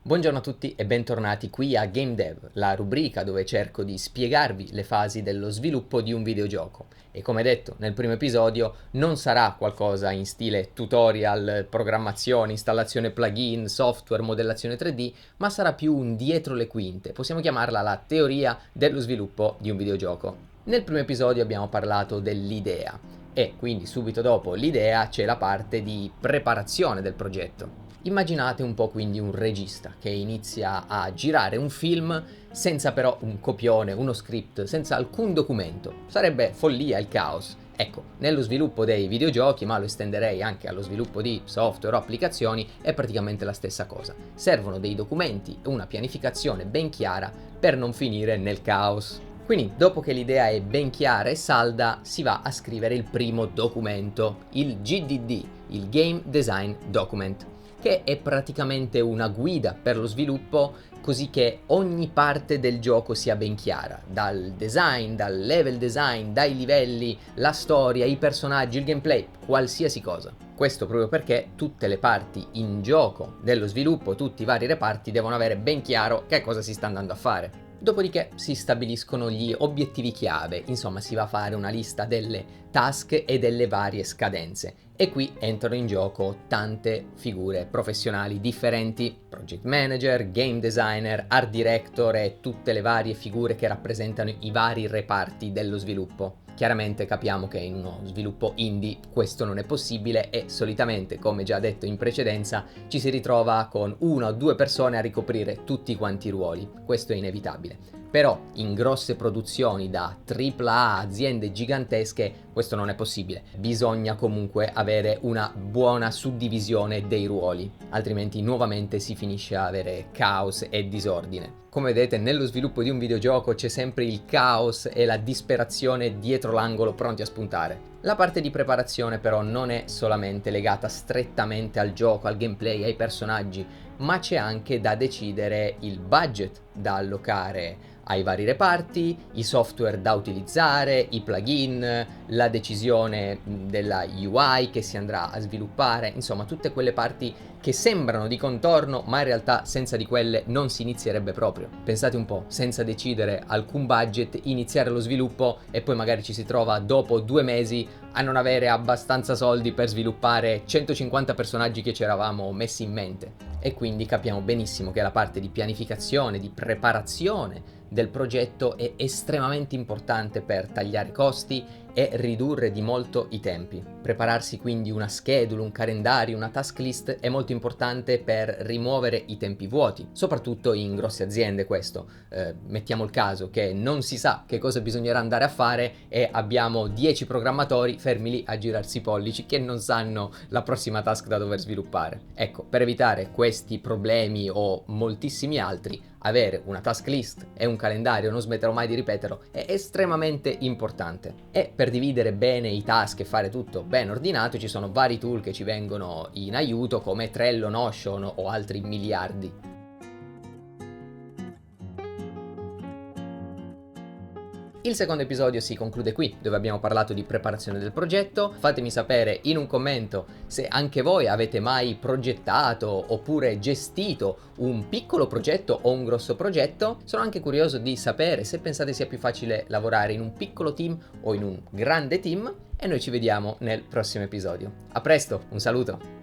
Buongiorno a tutti e bentornati qui a Game Dev, la rubrica dove cerco di spiegarvi le fasi dello sviluppo di un videogioco. E come detto nel primo episodio, non sarà qualcosa in stile tutorial, programmazione, installazione plugin, software, modellazione 3D, ma sarà più un dietro le quinte. Possiamo chiamarla la teoria dello sviluppo di un videogioco. Nel primo episodio abbiamo parlato dell'idea e quindi subito dopo l'idea c'è la parte di preparazione del progetto. Immaginate un po' quindi un regista che inizia a girare un film senza però un copione, uno script, senza alcun documento. Sarebbe follia, il caos. Ecco, nello sviluppo dei videogiochi, ma lo estenderei anche allo sviluppo di software o applicazioni, è praticamente la stessa cosa. Servono dei documenti e una pianificazione ben chiara per non finire nel caos. Quindi, dopo che l'idea è ben chiara e salda, si va a scrivere il primo documento, il GDD, il Game Design Document, che è praticamente una guida per lo sviluppo, così che ogni parte del gioco sia ben chiara, dal design, dal level design, dai livelli, la storia, i personaggi, il gameplay, qualsiasi cosa. Questo proprio perché tutte le parti in gioco dello sviluppo, tutti i vari reparti devono avere ben chiaro che cosa si sta andando a fare. Dopodiché si stabiliscono gli obiettivi chiave, insomma si va a fare una lista delle task e delle varie scadenze. E qui entrano in gioco tante figure professionali differenti, project manager, game designer, art director e tutte le varie figure che rappresentano i vari reparti dello sviluppo. Chiaramente capiamo che in uno sviluppo indie questo non è possibile e solitamente, come già detto in precedenza, ci si ritrova con una o due persone a ricoprire tutti quanti i ruoli. Questo è inevitabile. Però in grosse produzioni da AAA, aziende gigantesche, questo non è possibile. Bisogna comunque avere una buona suddivisione dei ruoli, altrimenti nuovamente si finisce a avere caos e disordine. Come vedete, nello sviluppo di un videogioco c'è sempre il caos e la disperazione dietro l'angolo pronti a spuntare. La parte di preparazione però non è solamente legata strettamente al gioco, al gameplay, ai personaggi, ma c'è anche da decidere il budget da allocare ai vari reparti, i software da utilizzare, i plugin, la decisione della UI che si andrà a sviluppare, insomma tutte quelle parti che sembrano di contorno ma in realtà senza di quelle non si inizierebbe proprio. Pensate un po', senza decidere alcun budget, iniziare lo sviluppo e poi magari ci si trova dopo 2 mesi a non avere abbastanza soldi per sviluppare 150 personaggi che ci eravamo messi in mente. E quindi capiamo benissimo che la parte di pianificazione, di preparazione del progetto è estremamente importante per tagliare costi e ridurre di molto i tempi. Prepararsi quindi una schedule, un calendario, una task list è molto importante per rimuovere i tempi vuoti, soprattutto in grosse aziende questo. Mettiamo il caso che non si sa che cosa bisognerà andare a fare e abbiamo 10 programmatori fermi lì a girarsi i pollici che non sanno la prossima task da dover sviluppare. Ecco, per evitare questi problemi o moltissimi altri, avere una task list e un calendario, non smetterò mai di ripeterlo, è estremamente importante. E per dividere bene i task e fare tutto ben ordinato ci sono vari tool che ci vengono in aiuto come Trello, Notion o altri miliardi. Il secondo episodio si conclude qui, dove abbiamo parlato di preparazione del progetto. Fatemi sapere in un commento se anche voi avete mai progettato oppure gestito un piccolo progetto o un grosso progetto. Sono anche curioso di sapere se pensate sia più facile lavorare in un piccolo team o in un grande team e noi ci vediamo nel prossimo episodio. A presto, un saluto!